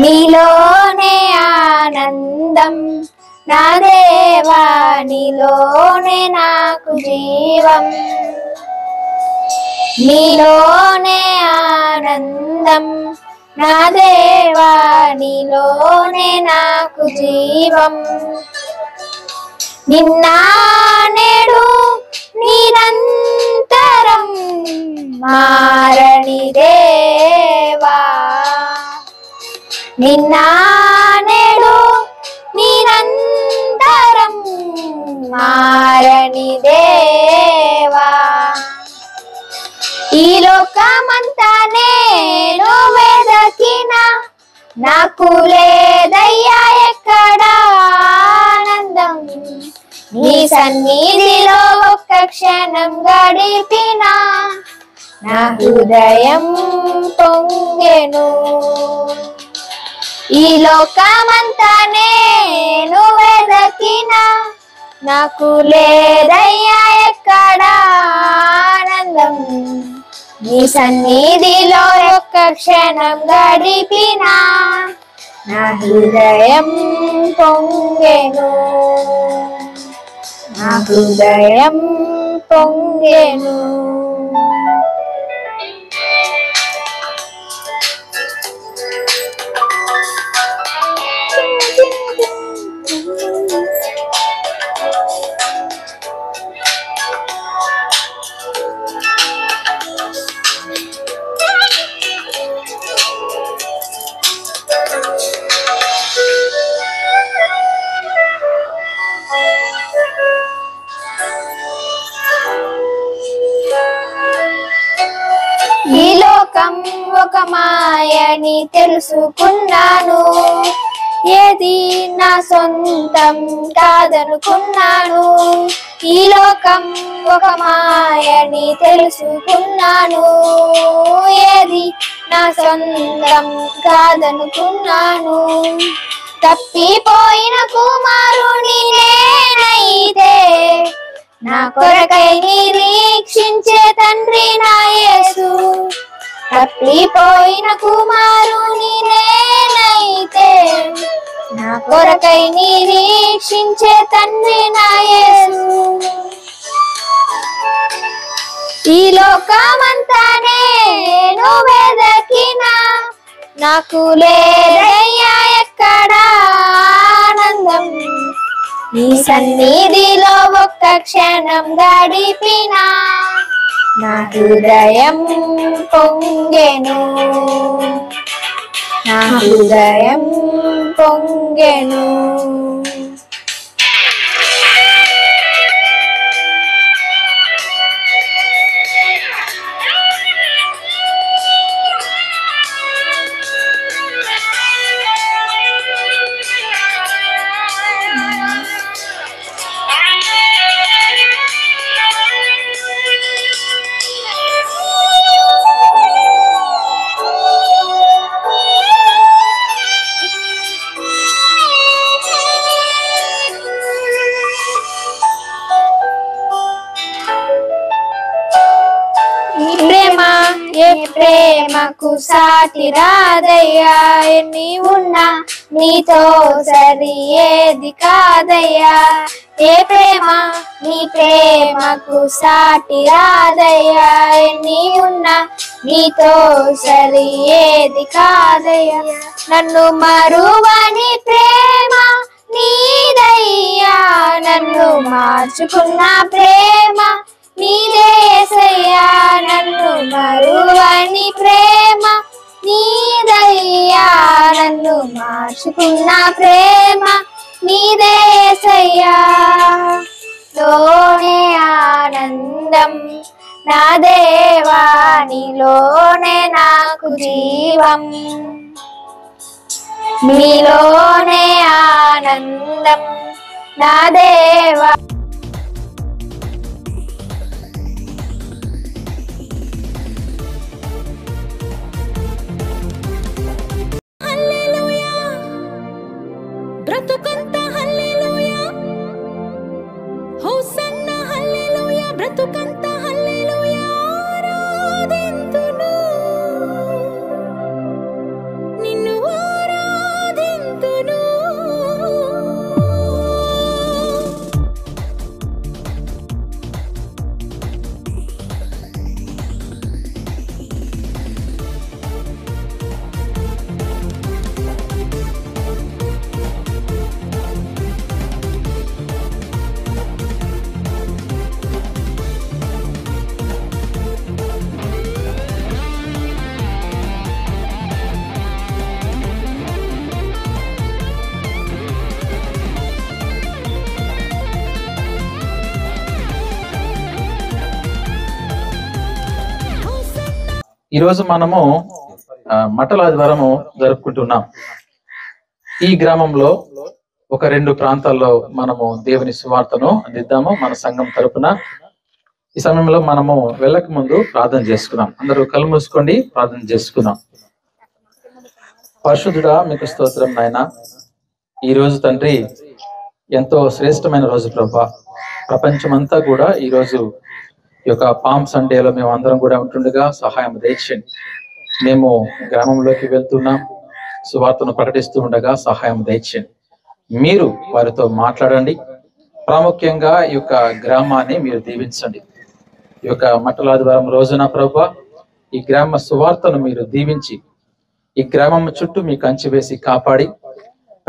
నీలోనే ఆనందం నా దేవా, నీలోనే నాకు జీవం. నీలోనే ఆనందం నా దేవా, నీలోనే నాకు జీవం. నిన్న నేడు నిరంతరం మారని దేవా, నిన్న నేడు నిరంతరం మారని దేవా. ఈ లోకమంతా నేను వెదకిన నాకు లేదయ్యా ఎక్కడ ఆనందం. నీ సన్నిధిలో ఒక్క క్షణం గడిపిన నా హృదయం పొంగెను. ఈ లోకమంతా నేను వెదకిన నాకు లేదయ్యా ఎక్కడ ఆనందం. నీ సన్నిధిలో ఒక్క క్షణం గడిపిన నా హృదయం పొంగెను, నా హృదయం పొంగెను. ఈ లోకం ఒక మాయని తెలుసుకున్నాను, ఏది నా సొంతం కాదనుకున్నాను. ఈ లోకం ఒక మాయని తెలుసుకున్నాను, ఏది నా సొంతం కాదనుకున్నాను. తప్పిపోయిన కుమారుని నేనైతే నా కొరకై నిరీక్షించే తండ్రి నా యేసు. తప్పిపోయిన కుమారుని నేనైతే నా కొరకై నిరీక్షించే తండ్రి నా యేసు. ఈ లోకమంతా నేను వెదకిన నాకు లేదయ్యా ఎక్కడ ఆనందం. నీ సన్నిధిలో ఒక్క క్షణం గడిపిన నా హృదయం పొంగెను, నా హృదయం పొంగెను. ఏ ప్రేమకు సాటి రాదయ్యా, ఎన్ని ఉన్నా నీతో సరి ఏది కాదయ్యా. ఏ ప్రేమ నీ ప్రేమకు సాటి రాదయ్యా, ఎన్ని ఉన్నా నీతో సరి ఏది కాదయ్యా. నన్ను మరువని ప్రేమ నీదయ్యా, నన్ను మార్చుకున్న ప్రేమ నీదేసయ్యా. నన్ను మరువని ప్రేమ నీదయ్యా, నన్ను మార్చుకున్న ప్రేమ నీదేసయ్యా. లోనే ఆనందం నా దేవా, నీలోనే నాకు జీవం. మీలోనే ఆనందం నా దేవా. బ్రతుకంతా హల్లెలూయా, హోసన్నా హల్లెలూయా, బ్రతుకంతా హల్లెలూయా, ఆరాధింతును నిన్ను ఆరాధింతును. ఈరోజు మనము మట్టల ఆదివారము జరుపుకుంటున్నాం. ఈ గ్రామంలో ఒక 2 ప్రాంతాల్లో మనము దేవుని సువార్తను అందిద్దాము మన సంఘం తరపున. ఈ సమయంలో మనము వెళ్ళక ముందు ప్రార్థన చేసుకుందాం. అందరూ కళ్ళు మూసుకోండి, ప్రార్థన చేసుకుందాం. పరిశుద్ధుడా, మీకు స్తోత్రం నాయన. ఈ రోజు తండ్రి ఎంతో శ్రేష్టమైన రోజు ప్రభా. ప్రపంచమంతా కూడా ఈ రోజు ఈ యొక్క పామ్ సండేలో మేము అందరం కూడా ఉంటుండగా సహాయం దయచేయండి. మేము గ్రామంలోకి వెళ్తున్నాం, సువార్తను ప్రకటిస్తూ ఉండగా సహాయం దయచేయండి. మీరు వారితో మాట్లాడండి. ప్రాముఖ్యంగా ఈ యొక్క గ్రామాన్ని మీరు దీవించండి. ఈ యొక్క మట్టల ఆదివారం రోజున ప్రభా ఈ గ్రామ సువార్తను మీరు దీవించి ఈ గ్రామం చుట్టూ మీ కంచె వేసి కాపాడి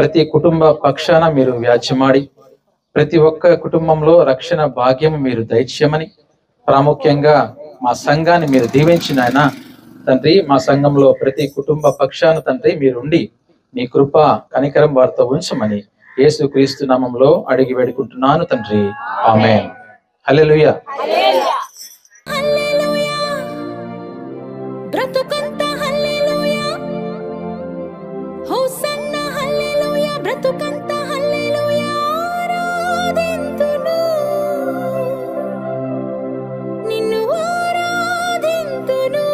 ప్రతి కుటుంబ పక్షాన మీరు వ్యాజ్యమాడి ప్రతి ఒక్క కుటుంబంలో రక్షణ భాగ్యం మీరు దయచేయమని, ప్రాముఖ్యంగా మా సంఘాన్ని మీరు దీవించిన ఆయన తండ్రి, మా సంఘంలో ప్రతి కుటుంబ పక్షాన తండ్రి మీరుండి మీ కృప కనికరం వారితో ఉంచమని యేసు క్రీస్తు నామంలో అడిగి వేడుకుంటున్నాను తండ్రి, ఆమేన్. హల్లెలూయా. బ్రతుకంతా హల్లెలూయా, హోసన్నా హల్లెలూయా, బ్రతుకంతా హల్లెలూయా, ఆరాధింతును నిన్ను ఆరాధింతును.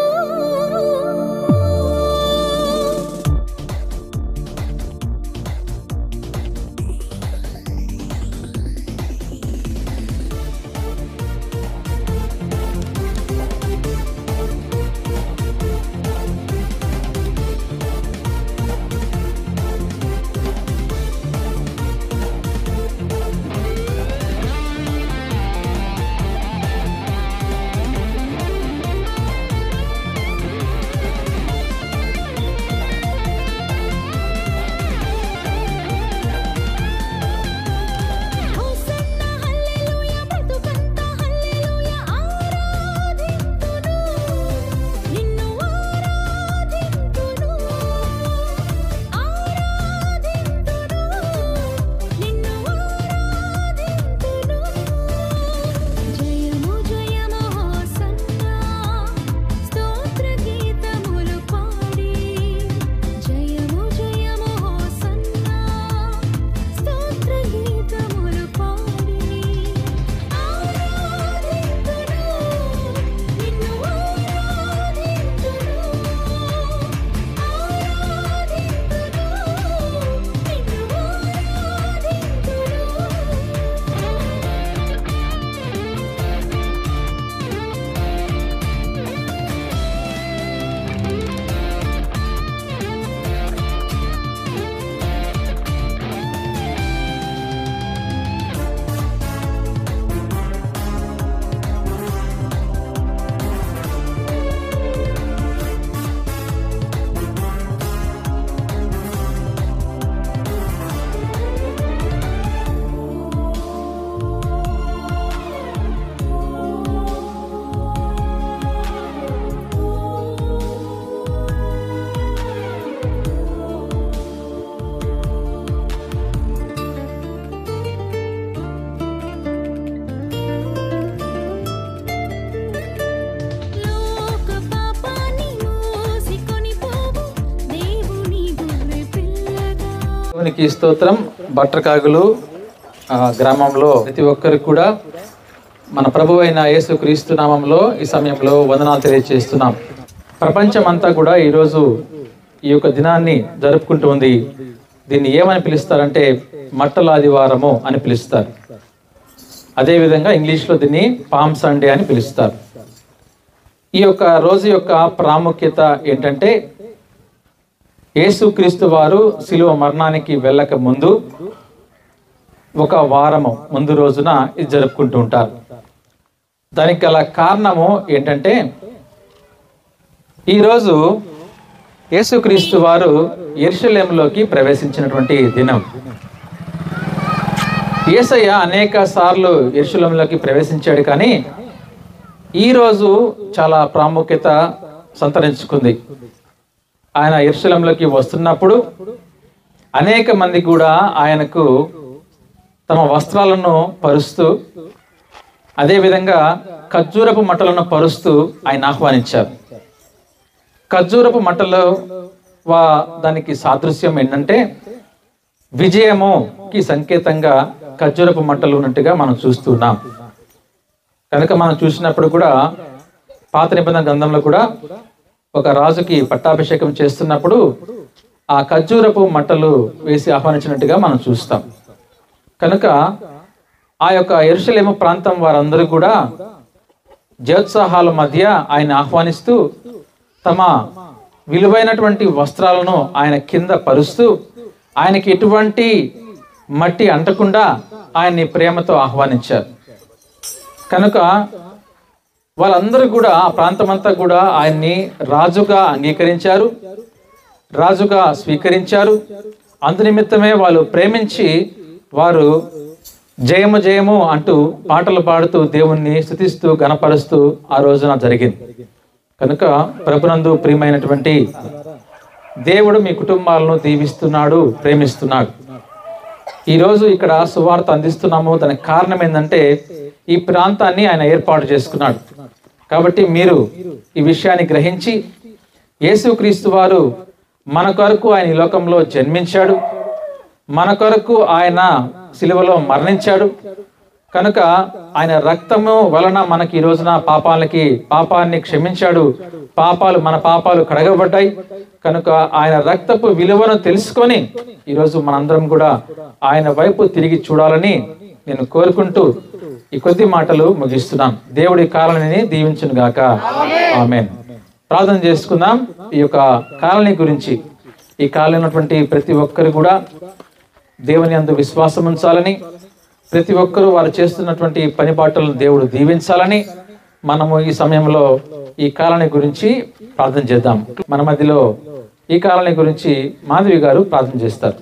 దేవునికి స్తోత్రం. బట్రకాగులు గ్రామంలో ప్రతి ఒక్కరికి కూడా మన ప్రభువు అయిన యేసుక్రీస్తు నామంలో ఈ సమయంలో వందనాలు తెలియజేస్తున్నాం. ప్రపంచం అంతా కూడా ఈరోజు ఈ యొక్క దినాన్ని జరుపుకుంటూ ఉంది. దీన్ని ఏమని పిలుస్తారంటే మట్టల ఆదివారము అని పిలుస్తారు. అదేవిధంగా ఇంగ్లీష్లో దీన్ని పామ్ సండే అని పిలుస్తారు. ఈ యొక్క రోజు యొక్క ప్రాముఖ్యత ఏంటంటే యేసుక్రీస్తు వారు శిలువ మరణానికి వెళ్ళక ముందు ఒక వారము ముందు రోజున ఇది జరుపుకుంటూ ఉంటారు. దానికి గల కారణము ఏంటంటే ఈరోజు యేసుక్రీస్తు వారు యెరూషలేములోకి ప్రవేశించినటువంటి దినం. యేసయ్య అనేక సార్లు యెరూషలేములోకి ప్రవేశించాడు, కానీ ఈరోజు చాలా ప్రాముఖ్యత సంతరించుకుంది. ఆయన యెరూషలేములోకి వస్తున్నప్పుడు అనేక మంది కూడా ఆయనకు తమ వస్త్రాలను పరుస్తూ, అదేవిధంగా ఖర్జూరపు మట్టలను పరుస్తూ ఆయన ఆహ్వానించారు. ఖర్జూరపు మట్టలు దానికి సాదృశ్యం ఏంటంటే విజయముకి సంకేతంగా ఖర్జూరపు మట్టలు ఉన్నట్టుగా మనం చూస్తున్నాం. కనుక మనం చూసినప్పుడు కూడా పాత నిబంధన గ్రంథంలో కూడా ఒక రాజుకి పట్టాభిషేకం చేస్తున్నప్పుడు ఆ ఖర్జూరపు మట్టలు వేసి ఆహ్వానించినట్టుగా మనం చూస్తాం. కనుక ఆ యొక్క యెరూషలేము ప్రాంతం వారందరూ కూడా జయోత్సాహాల మధ్య ఆయన ఆహ్వానిస్తూ తమ విలువైనటువంటి వస్త్రాలను ఆయన కింద పరుస్తూ ఆయనకి ఎటువంటి మట్టి అంటకుండా ఆయన్ని ప్రేమతో ఆహ్వానించారు. కనుక వాళ్ళందరూ కూడా ఆ ప్రాంతమంతా కూడా ఆయన్ని రాజుగా అంగీకరించారు, రాజుగా స్వీకరించారు. అందునిమిత్తమే వాళ్ళు ప్రేమించి వారు జయము జయము అంటూ పాటలు పాడుతూ దేవుణ్ణి స్తుతిస్తూ గణపరుస్తూ ఆ రోజున జరిగింది. కనుక ప్రభునందు ప్రియమైనటువంటి దేవుడు మీ కుటుంబాలను దీవిస్తున్నాడు, ప్రేమిస్తున్నాడు. ఈరోజు ఇక్కడ సువార్త అందిస్తున్నాము. దానికి కారణం ఏంటంటే ఈ ప్రాంతాన్ని ఆయన ఏర్పాటు చేసుకున్నాడు. కాబట్టి మీరు ఈ విషయాన్ని గ్రహించి యేసుక్రీస్తు వారు మన కొరకు ఆయన ఈ లోకంలో జన్మించాడు, మన కొరకు ఆయన సిలువలో మరణించాడు. కనుక ఆయన రక్తము వలన మనకి ఈ రోజున పాపాన్ని క్షమించాడు. మన పాపాలు కడగబడ్డాయి. కనుక ఆయన రక్తపు విలువను తెలుసుకొని ఈరోజు మనందరం కూడా ఆయన వైపు తిరిగి చూడాలని నేను కోరుకుంటూ ఈ కొద్ది మాటలు ముగిస్తున్నాం. దేవుడి కాలనీని దీవించును గాక. ఆమేన్. ప్రార్థన చేసుకుందాం. ఈ యొక్క కాలనీ గురించి, ఈ కాలనీ ఉన్నటువంటి ప్రతి ఒక్కరు కూడా దేవుని యందు విశ్వాసం ఉంచాలని, ప్రతి ఒక్కరూ వారు చేస్తున్నటువంటి పని పాటలను దేవుడు దీవించాలని మనము ఈ సమయంలో ఈ కాలనీ గురించి ప్రార్థన చేద్దాం. మన మధ్యలో ఈ కాలనీ గురించి మాధవి గారు ప్రార్థన చేస్తారు.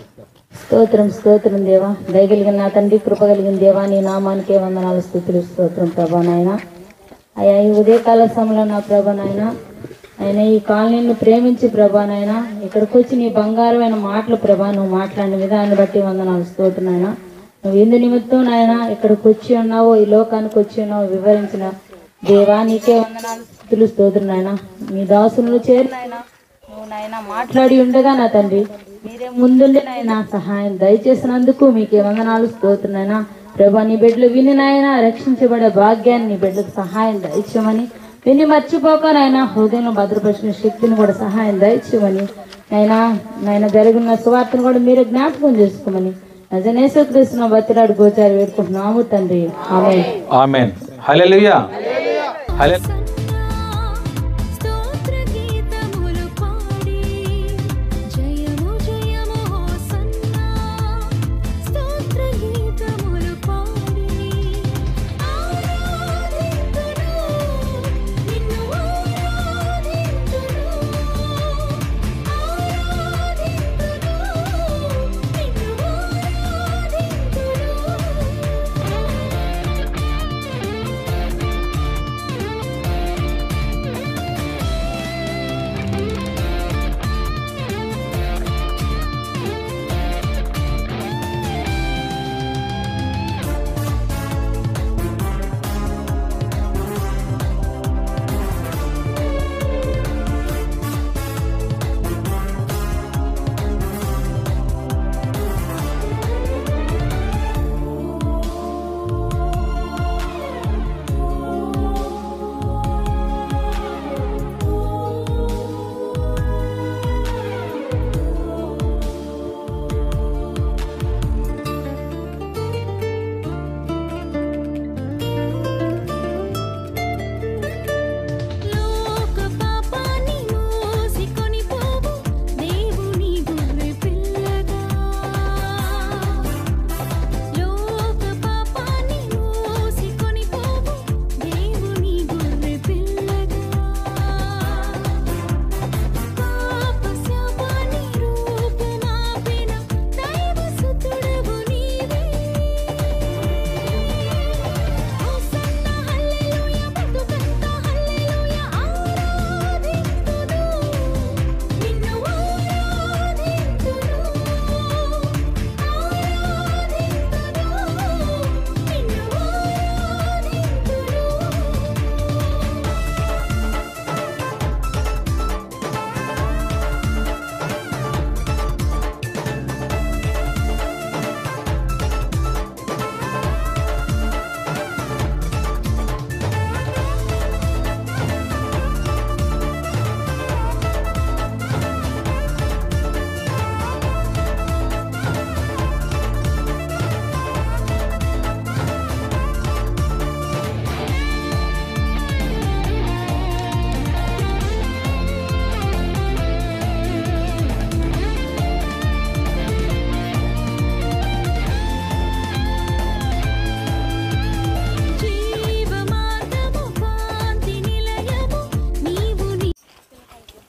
స్తోత్రం స్తోత్రం దేవా, దయగలిగిన నా తండ్రి, కృప కలిగిన దేవా, నీ నామానికే వందనాలు, స్తుతులు, స్తోత్రం ప్రభా నాయన. అయ్యా ఈ ఉదయకాల సమయంలో నా ప్రభా నాయన, ఆయన ఈ కాలనీని ప్రేమించి ప్రభా నాయన ఇక్కడికి వచ్చి నీ బంగారమైన మాటలు ప్రభా నువ్వు మాట్లాడిన విధాన్ని బట్టి వందనాలు, స్తోత్రం నాయన. నువ్వు ఎందు నిమిత్తం నాయన ఇక్కడికి వచ్చి ఉన్నావో, ఈ లోకానికి వచ్చి ఉన్నావో వివరించిన దేవా నీకే వందనాలు, స్తుతులు, స్తోత్రం నాయన. మీ దాసులు చేరినాయన నువ్వు నాయన మాట్లాడి ఉండగా నా తండ్రి మీరే ముందుండి నాయన సహాయం దయచేసినందుకు మీకే వందనాలు, స్తోత్రం నాయన. ప్రభా నీ బిడ్డలు విని నాయన రక్షించబడే భాగ్యాన్ని నీ బిడ్డలకు సహాయం దయచేయమని, విని మర్చిపోక నాయన హృదయంలో భద్రపరిచిన శక్తిని కూడా సహాయం దయచేయమని, నాయన జరిగిన సువార్తను కూడా మీరే జ్ఞాపకం చేసుకోమని యేసుక్రీస్తు బతిలాడు గోచారి వేడుకుంటున్నాము తండ్రి. ఆమేన్. ఆమేన్. హల్లెలూయా. హల్లెలూయా. స్తోత్ర గీతములు పాడి జయము జయము హోసన్నా, స్తోత్ర గీతములు పాడి ఆరాధింతును, నిన్ను ఆరాధింతును,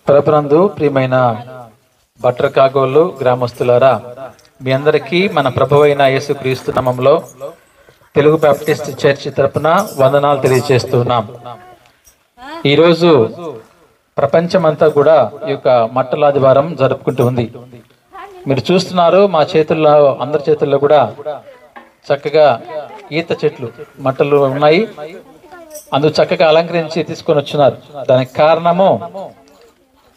ప్రభునందు ప్రియమైన బట్టర్ కాగోళ్ళు గ్రామస్తులారా, మీ అందరికీ మన ప్రభువైన యేసుక్రీస్తు నామములో తెలుగు బాప్టిస్ట్ చర్చ్ తరపున వందనాలు తెలియజేస్తున్నాం. ఈరోజు ప్రపంచమంతా కూడా ఈ యొక్క మట్టల ఆదివారం జరుపుకుంటూ ఉంది. మీరు చూస్తున్నారు, మా చేతుల్లో, అందరి చేతుల్లో కూడా చక్కగా ఈత చెట్లు మట్టలు ఉన్నాయి. అందుకు చక్కగా అలంకరించి తీసుకొని వచ్చినారు. దానికి కారణము,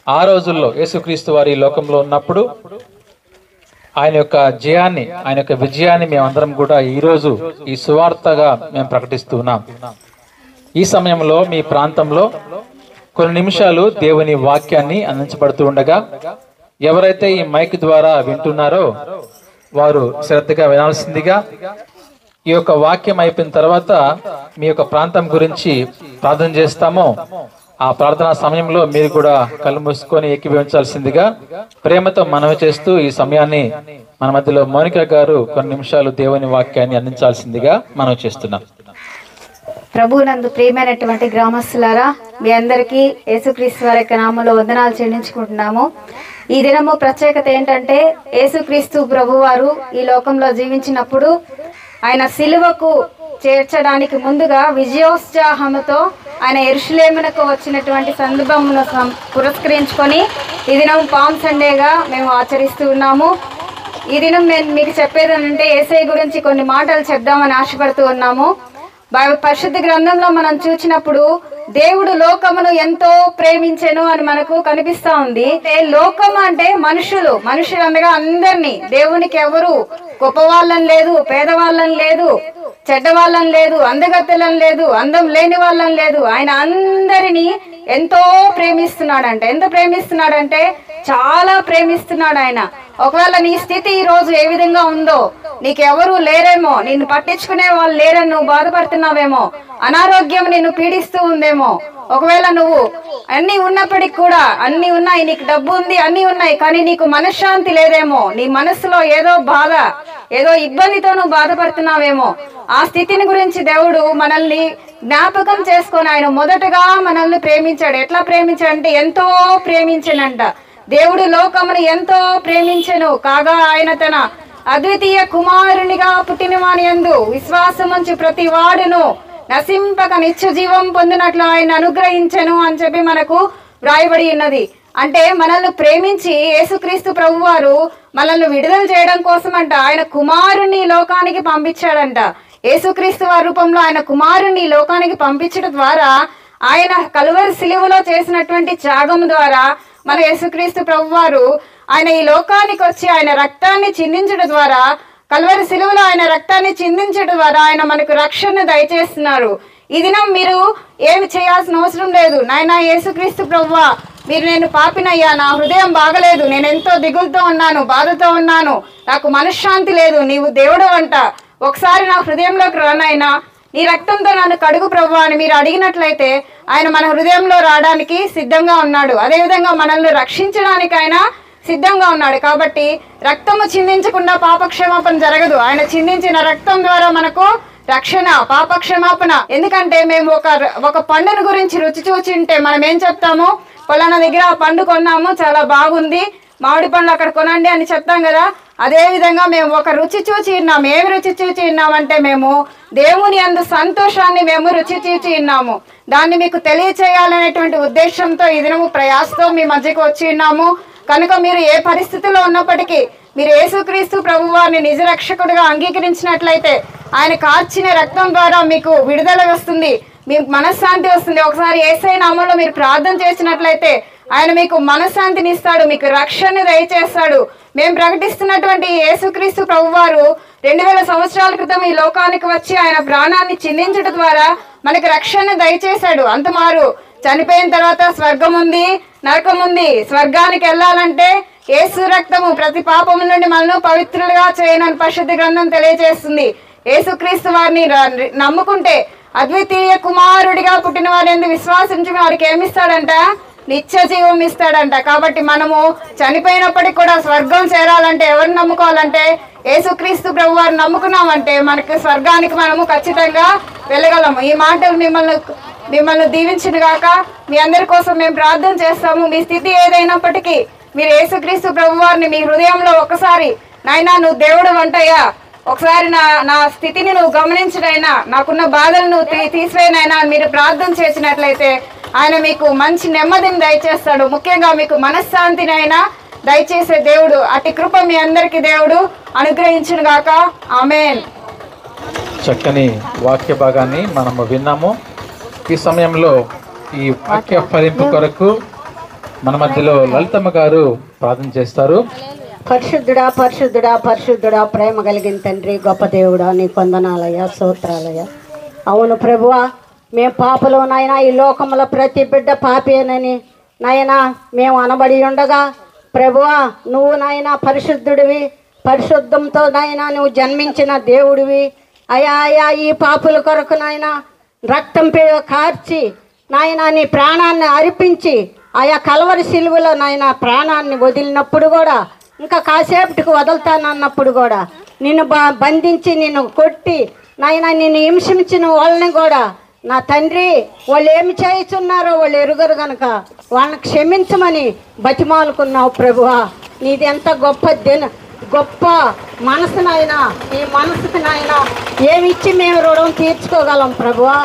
ఆ రోజుల్లో యేసుక్రీస్తు వారి లోకంలో ఉన్నప్పుడు ఆయన యొక్క జయాన్ని, ఆయన యొక్క విజయాన్ని మేమందరం కూడా ఈరోజు ఈ సువార్తగా మేము ప్రకటిస్తూ ఉన్నాం. ఈ సమయంలో మీ ప్రాంతంలో కొన్ని నిమిషాలు దేవుని వాక్యాన్ని అందించబడుతూ ఉండగా, ఎవరైతే ఈ మైక్ ద్వారా వింటున్నారో వారు శ్రద్ధగా వినాల్సిందిగా. ఈ యొక్క వాక్యం అయిపోయిన తర్వాత మీ యొక్క ప్రాంతం గురించి ప్రార్థన చేస్తామో, ఆ ప్రార్థనా సమయంలో మీరు కూడా కళ్ళు మూసుకొని ఏకీభవించాల్సిందిగా ప్రేమతో మనవి చేస్తూ ఈ సమయాన్ని మన మధ్యలో మౌనిక గారు కొన్ని నిమిషాలు దేవుని వాక్యాన్ని అందించాల్సిందిగా మనవి చేస్తున్నాం. ప్రభువునందు ప్రియమైనటువంటి గ్రామస్తులారా, మీ అందరికీ యేసుక్రీస్తు వారి యొక్క నామంలో వందనాలు చెల్లించుకుంటున్నాము. ఈ దినము ప్రత్యేకత ఏంటంటే, యేసుక్రీస్తు ప్రభువారు ఈ లోకంలో జీవించినప్పుడు ఆయన సిలువకు చేర్చడానికి ముందుగా విజయోత్సాహముతో ఆయన యెరూషలేమునకు వచ్చినటువంటి సందర్భమును పురస్కరించుకొని ఈ దినం పామ్ సండేగా మేము ఆచరిస్తూ ఉన్నాము. ఈ దినం నేను మీకు చెప్పేది అంటే, యేసయ్య గురించి కొన్ని మాటలు చెప్దామని ఆశపడుతూ ఉన్నాము. పరిశుద్ధ గ్రంథంలో మనం చూసినప్పుడు దేవుడు లోకమును ఎంతో ప్రేమించెను అని మనకు కనిపిస్తా ఉంది. లోకం అంటే మనుషులు అనగా అందరినీ, దేవునికి ఎవరు గొప్పవాళ్ళని లేదు, పేదవాళ్ళని లేదు, చెడ్డవాళ్ళని లేదు, అందగత్తెలను లేదు, అందం లేని వాళ్ళని లేదు. ఆయన అందరినీ ఎంతో ప్రేమిస్తున్నాడంటే, ఎంత ప్రేమిస్తున్నాడంటే చాలా ప్రేమిస్తున్నాడు ఆయన. ఒకవేళ నీ స్థితి ఈ రోజు ఏ విధంగా ఉందో, నీకెవరు లేరేమో, నిన్ను పట్టించుకునే వాళ్ళు లేరని నువ్వు బాధపడుతున్నావేమో, అనారోగ్యం నిన్ను పీడిస్తూ ఉందేమో, ఒకవేళ నువ్వు అన్ని ఉన్నప్పటికి కూడా, అన్ని ఉన్నాయి, నీకు డబ్బు ఉంది, అన్ని ఉన్నాయి, కానీ నీకు మనశ్శాంతి లేదేమో, నీ మనసులో ఏదో బాధ, ఏదో ఇబ్బందితో నువ్వు బాధపడుతున్నావేమో, ఆ స్థితిని గురించి దేవుడు మనల్ని జ్ఞాపకం చేసుకొని ఆయన మొదటగా మనల్ని ప్రేమించాడు. ఎట్లా ప్రేమించాడంటే, ఎంతో ప్రేమించనంట. దేవుడు లోకమును ఎంతో ప్రేమించెను కాగా ఆయన తన అద్వితీయ కుమారునిగా పుట్టిన వాని యందు విశ్వాసముంచు ప్రతి వాడును నశింపక నిత్య జీవం పొందినట్లు ఆయన అనుగ్రహించెను అని చెప్పి మనకు వ్రాయబడి ఉన్నది. అంటే మనల్ని ప్రేమించి యేసుక్రీస్తు ప్రభువారు మనల్ని విడుదల చేయడం కోసమంట ఆయన కుమారుణ్ణి లోకానికి పంపించాడంట. యేసుక్రీస్తు వారి రూపంలో ఆయన కుమారుణ్ణి లోకానికి పంపించడం ద్వారా, ఆయన కలువరి సిలువలో చేసినటువంటి త్యాగం ద్వారా మన యేసుక్రీస్తు ప్రభువారు ఆయన ఈ లోకానికి వచ్చి ఆయన రక్తాన్ని చిందించడం ద్వారా, కలువరి సిలువలో ఆయన రక్తాన్ని చిందించడం ద్వారా ఆయన మనకు రక్షణ దయచేస్తున్నారు. ఈ దినం మీరు ఏమి చేయాల్సిన అవసరం లేదు. నాయనా యేసుక్రీస్తు ప్రభువా, మీరు నేను పాపినయ్యా, నా హృదయం బాగలేదు, నేను ఎంతో దిగులుతో ఉన్నాను, బాధతో ఉన్నాను, నాకు మనశ్శాంతి లేదు, నీవు దేవుడు అంట, ఒకసారి నా హృదయంలోకి రానాయనా, నీ రక్తంతో నన్ను కడుగు ప్రభువా అని మీరు అడిగినట్లయితే ఆయన మన హృదయంలో రావడానికి సిద్ధంగా ఉన్నాడు. అదేవిధంగా మనల్ని రక్షించడానికి ఆయన సిద్ధంగా ఉన్నాడు. కాబట్టి రక్తము చిందించకుండా పాపక్షమాపణ జరగదు. ఆయన చిందించిన రక్తం ద్వారా మనకు రక్షణ, పాపక్షమాపణ. ఎందుకంటే మేము ఒక పండును గురించి రుచి చూచింటే మనం ఏం చెప్తాము, పలానా దగ్గర ఆ పండు కొన్నాము, చాలా బాగుంది, మామిడి పండు అక్కడ కొనండి అని చెప్తాం కదా. అదే విధంగా మేము ఒక రుచి చూచి ఉన్నాము. ఏమి రుచి చూచి ఉన్నామంటే, మేము దేవుని యందు సంతోషాన్ని మేము రుచి చూచి ఉన్నాము. దాన్ని మీకు తెలియచేయాలనేటువంటి ఉద్దేశంతో ఈ దినము ప్రయాసతో మీ మధ్యకు వచ్చి ఉన్నాము. కనుక మీరు ఏ పరిస్థితిలో ఉన్నప్పటికీ మీరు యేసుక్రీస్తు ప్రభువారిని నిజ రక్షకుడిగా అంగీకరించినట్లయితే ఆయన కార్చిన రక్తం ద్వారా మీకు విడుదల వస్తుంది, మీకు మనశ్శాంతి వస్తుంది. ఒకసారి యేసయ్య నామములో మీరు ప్రార్థన చేసినట్లయితే ఆయన మీకు మనశ్శాంతిని ఇస్తాడు, మీకు రక్షణ దయచేస్తాడు. మేము ప్రకటిస్తున్నటువంటి యేసుక్రీస్తు ప్రభువారు 2000 సంవత్సరాల క్రితం ఈ లోకానికి వచ్చి ఆయన ప్రాణాన్ని చిందించడం ద్వారా మనకి రక్షణ దయచేశాడు. అంతమారు చనిపోయిన తర్వాత స్వర్గం ఉంది, నరకం ఉంది. స్వర్గానికి వెళ్ళాలంటే యేసు రక్తము ప్రతి పాపము నుండి మనల్ని పవిత్రులుగా చేయనని పరిశుద్ధ గ్రంథం తెలియజేస్తుంది. యేసుక్రీస్తు వారిని నమ్ముకుంటే, అద్వితీయ కుమారుడిగా పుట్టిన వారి యందు విశ్వాసించి వారికి ఏమిస్తాడంట, నిత్య జీవం ఇస్తాడంట. కాబట్టి మనము చనిపోయినప్పటికి కూడా స్వర్గం చేరాలంటే ఎవరిని నమ్ముకోవాలంటే, యేసుక్రీస్తు ప్రభు వారిని నమ్ముకున్నామంటే మనకు స్వర్గానికి మనము ఖచ్చితంగా వెళ్ళగలము. ఈ మాటలు మిమ్మల్ని మిమ్మల్ని దీవించిన గాక. మీ అందరి కోసం మేము ప్రార్థన చేస్తాము. మీ స్థితి ఏదైనప్పటికీ మీరు యేసుక్రీస్తు ప్రభువారిని మీ హృదయంలో ఒకసారి, నాయనా నువ్వు దేవుడు వంటయ్యా, ఒకసారి నా స్థితిని నువ్వు గమనించినైనా, నాకున్న బాధలు నువ్వు తీసివేనైనా మీరు ప్రార్థన చేసినట్లయితే ఆయన మీకు మంచి నెమ్మదిని దయచేస్తాడు. ముఖ్యంగా మీకు మనశ్శాంతినైనా దయచేసే దేవుడు. అట్టి కృప మీ అందరికి దేవుడు అనుగ్రహించును గాక. ఆమేన్. చక్కని వాక్య భాగాన్ని మనము విన్నాము. ఈ సమయంలో ఈ వాక్య ఫలింపు కొరకు మన మధ్యలో లలితమ్మ గారు ప్రార్థన చేస్తారు. పరిశుద్ధుడా పరిశుద్ధుడా పరిశుద్ధుడా, ప్రేమ కలిగిన తండ్రి, గొప్ప దేవుడా, నీ కొందనాలయ్యా, స్తోత్రాలయ్యా. అవును ప్రభువా, మేము పాపలు నాయన, ఈ లోకంలో ప్రతి బిడ్డ పాపేనని నాయన మేము అనబడి ఉండగా ప్రభువా, నువ్వు నాయన పరిశుద్ధుడివి, పరిశుద్ధంతో నాయన నువ్వు జన్మించిన దేవుడివి అయా. అయా ఈ పాపుల కొరకు నాయన రక్తం కార్చి నాయన నీ ప్రాణాన్ని అర్పించి ఆయా కలవరి సిలువలో నాయన ప్రాణాన్ని వదిలినప్పుడు కూడా, ఇంకా కాసేపటికి వదులుతానన్నప్పుడు కూడా నిన్ను బంధించి నిన్ను కొట్టి నాయన నిన్ను హింసించిన వాళ్ళని కూడా నా తండ్రి వాళ్ళు ఏమి చేస్తున్నారో వాళ్ళు ఎరుగరు గనక వాళ్ళని క్షమించమని బతిమాలుకున్నావు ప్రభువా. నీది ఎంత గొప్ప మనసునైనా, ఈ మనసుకి నాయన ఏమిచ్చి మేము రుణం తీర్చుకోగలం ప్రభువా.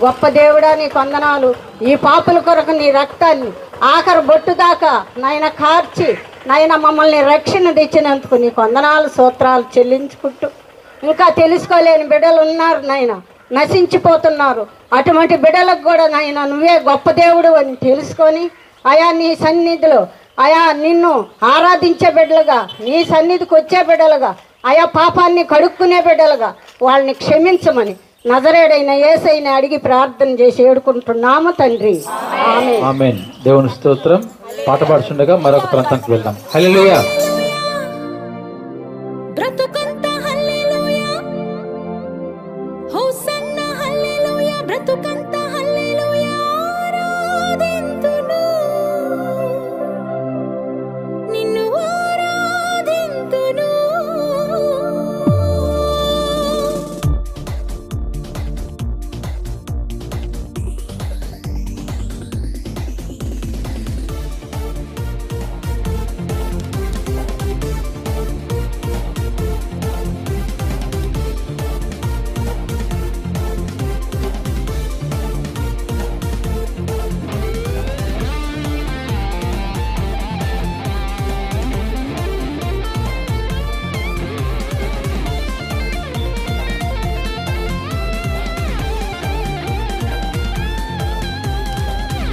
గొప్ప దేవుడా నీ కొందనాలు. ఈ పాపుల కొరకు నీ రక్తాన్ని ఆఖరి బొట్టు దాకా నాయన కార్చి నాయన మమ్మల్ని రక్షణ తెచ్చినందుకు నీ కొందనాలు స్తోత్రాలు చెల్లించుకుంటూ, ఇంకా తెలుసుకోలేని బిడ్డలు ఉన్నారు నాయన, నశించిపోతున్నారు. అటువంటి బిడ్డలకు కూడా నాయన నువ్వే గొప్ప దేవుడు అని తెలుసుకొని ఆయా నీ సన్నిధిలో ఆయా నిన్ను ఆరాధించే బిడ్డలుగా, నీ సన్నిధికి వచ్చే బిడ్డలుగా, ఆయా పాపాన్ని కడుక్కునే బిడ్డలుగా వాళ్ళని క్షమించమని నజరేడైన యేసయ్యని అడిగి ప్రార్థన చేసి ఏడుకుంటున్నాము తండ్రి. ఆమేన్. ఆమేన్. దేవుని స్తోత్రం. పాట పాడుచుండగా మరొక ప్రాంతానికి వెళ్దాం. హల్లెలూయా. బ్రతుకంత హల్లెలూయా, హోసన్నా హల్లెలూయా, బ్రతుకంత హల్లెలూయా, ఆరాధింతును నిన్ను ఆరాధింతును.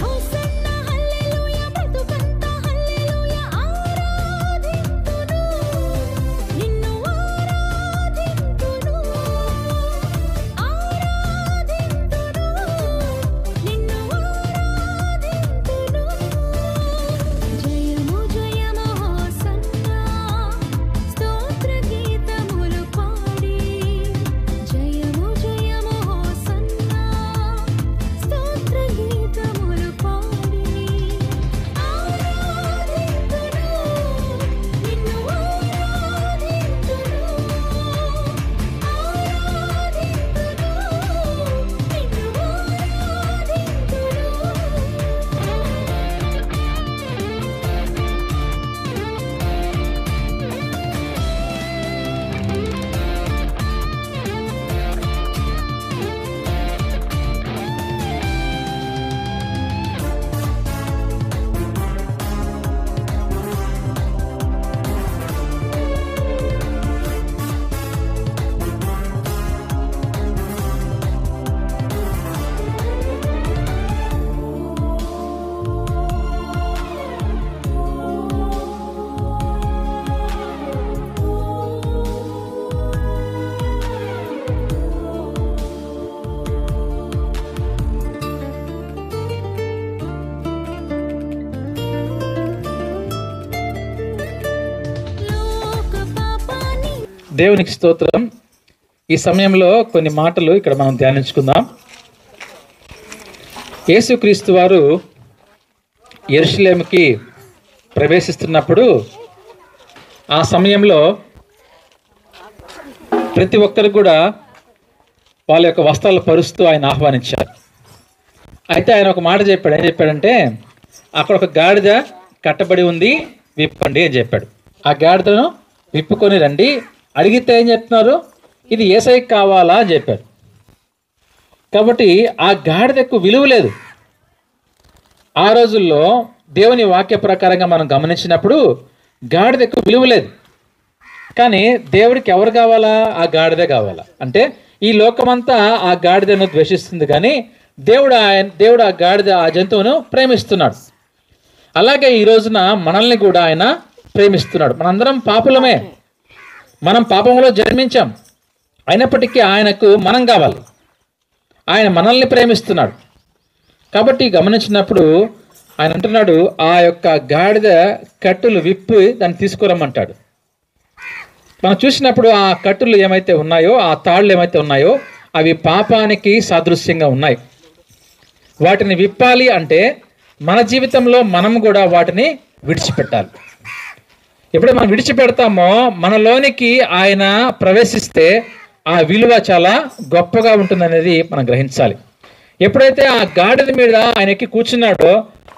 హోసన్నా హల్లెలూయా, బ్రతుకంత హల్లెలూయా, ఆరాధింతును నిన్ను ఆరాధింతును, ఆరాధింతును నిన్ను ఆరాధింతును. జయము జయము హోసన్నా, స్తోత్ర గీతములు పాడి, జయము జయము హోసన్నా, స్తోత్ర గీతములు పాడి, ఆరాధింతును నిన్ను ఆరాధింతును, లోక పాపాన్ని దేవునికి స్తోత్రం. ఈ సమయంలో కొన్ని మాటలు ఇక్కడ మనం ధ్యానించుకుందాం. యేసుక్రీస్తు వారు యెరూషలేముకి ప్రవేశిస్తున్నప్పుడు ఆ సమయంలో ప్రతి ఒక్కరు కూడా వాళ్ళ యొక్క వస్త్రాలు పరుస్తూ ఆయన ఆహ్వానించారు. అయితే ఆయన ఒక మాట చెప్పాడు. ఏం చెప్పాడంటే, అక్కడ ఒక గాడిద కట్టబడి ఉంది, విప్పండి అని చెప్పాడు. ఆ గాడిదను విప్పుకొని రండి. అడిగితే ఏం చెప్తున్నారు, ఇది యేసయ్యకి కావాలా అని చెప్పాడు. కాబట్టి ఆ గాడిదకు విలువ లేదు. ఆ రోజుల్లో దేవుని వాక్య ప్రకారంగా మనం గమనించినప్పుడు గాడిదకు విలువ లేదు. కానీ దేవుడికి ఎవరు కావాలా? ఆ గాడిదే కావాలా. అంటే ఈ లోకమంతా ఆ గాడిదను ద్వేషిస్తుంది, కానీ దేవుడు ఆ గాడిద, ఆ జంతువును ప్రేమిస్తున్నాడు. అలాగే ఈ రోజున మనల్ని కూడా ఆయన ప్రేమిస్తున్నాడు. మనందరం పాపులమే, మనం పాపంలో జన్మించాం. అయినప్పటికీ ఆయనకు మనం కావాలి. ఆయన మనల్ని ప్రేమిస్తున్నాడు. కాబట్టి గమనించినప్పుడు ఆయన అంటున్నాడు, ఆ యొక్క గాడిద కట్టులు విప్పి దాన్ని తీసుకురమ్మంటాడు. మనం చూసినప్పుడు ఆ కట్టులు ఏమైతే ఉన్నాయో, ఆ తాళ్ళు ఏమైతే ఉన్నాయో, అవి పాపానికి సాదృశ్యంగా ఉన్నాయి. వాటిని విప్పాలి అంటే మన జీవితంలో మనం కూడా వాటిని విడిచిపెట్టాలి. ఎప్పుడైతే మనం విడిచిపెడతామో మనలోనికి ఆయన ప్రవేశిస్తే ఆ విలువ చాలా గొప్పగా ఉంటుందనేది మనం గ్రహించాలి. ఎప్పుడైతే ఆ గాడిద మీద ఆయన ఎక్కి కూర్చున్నాడో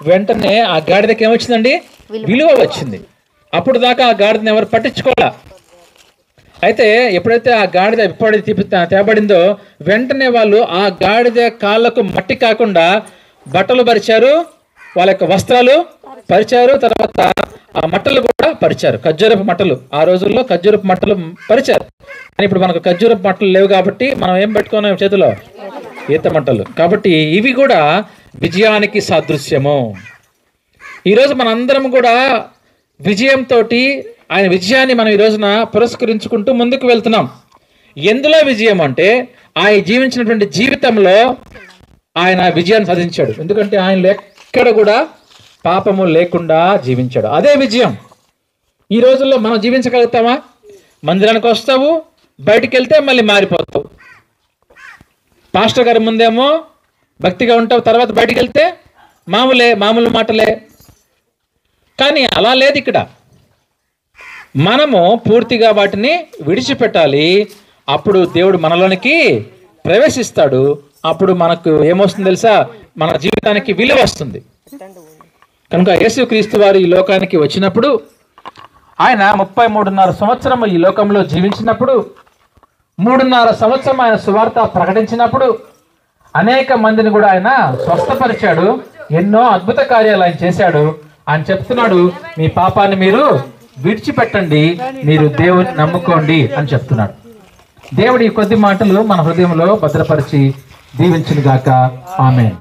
వెంటనే ఆ గాడిదకి ఏమొచ్చిందండి? విలువ వచ్చింది. అప్పుడు దాకా ఆ గాడిదని ఎవరు పట్టించుకోవాలా. అయితే ఎప్పుడైతే ఆ గాడిద తేబడిందో వెంటనే వాళ్ళు ఆ గాడిద కాళ్ళకు మట్టి కాకుండా బట్టలు పరిచారు, వాళ్ళ యొక్క వస్త్రాలు పరిచారు, తర్వాత ఆ మట్టలు కూడా పరిచారు, ఖర్జూరపు మట్టలు. ఆ రోజుల్లో ఖర్జూరపు మట్టలు పరిచారు. కానీ ఇప్పుడు మనకు ఖర్జూరపు మట్టలు లేవు కాబట్టి మనం ఏం పెట్టుకున్నాం చేతిలో? ఈత మట్టలు. కాబట్టి ఇవి కూడా విజయానికి సాదృశ్యము. ఈరోజు మనందరం కూడా విజయంతో ఆయన విజయాన్ని మనం ఈ రోజున పురస్కరించుకుంటూ ముందుకు వెళ్తున్నాం. ఎందులో విజయం అంటే ఆయన జీవించినటువంటి జీవితంలో ఆయన విజయాన్ని సాధించాడు. ఎందుకంటే ఆయన ఎక్కడ కూడా పాపము లేకుండా జీవించాడు. అదే విజయం. ఈ రోజుల్లో మనం జీవించగలుగుతామా? మందిరానికి వస్తావు, బయటికి వెళ్తే మళ్ళీ మారిపోతావు. పాస్టర్ గారి ముందేమో భక్తిగా ఉంటావు, తర్వాత బయటికి వెళ్తే మామూలు మాటలే. కానీ అలా లేదు ఇక్కడ. మనము పూర్తిగా వాటిని విడిచిపెట్టాలి. అప్పుడు దేవుడు మనలోనికి ప్రవేశిస్తాడు. అప్పుడు మనకు ఏమొస్తుంది తెలుసా? మన జీవితానికి విలువ వస్తుంది. కనుక యేసుక్రీస్తు వారు ఈ లోకానికి వచ్చినప్పుడు ఆయన 33.5 సంవత్సరం ఈ లోకంలో జీవించినప్పుడు, 3.5 సంవత్సరం ఆయన సువార్త ప్రకటించినప్పుడు అనేక మందిని కూడా ఆయన స్వస్థపరిచాడు. ఎన్నో అద్భుత కార్యాలు ఆయన చేశాడు. ఆయన చెప్తున్నాడు, మీ పాపాన్ని మీరు విడిచిపెట్టండి, మీరు దేవుని నమ్ముకోండి అని చెప్తున్నాడు. దేవుడి కొద్ది మాటలు మన హృదయంలో భద్రపరిచి దీవించును గాక. ఆమేన్.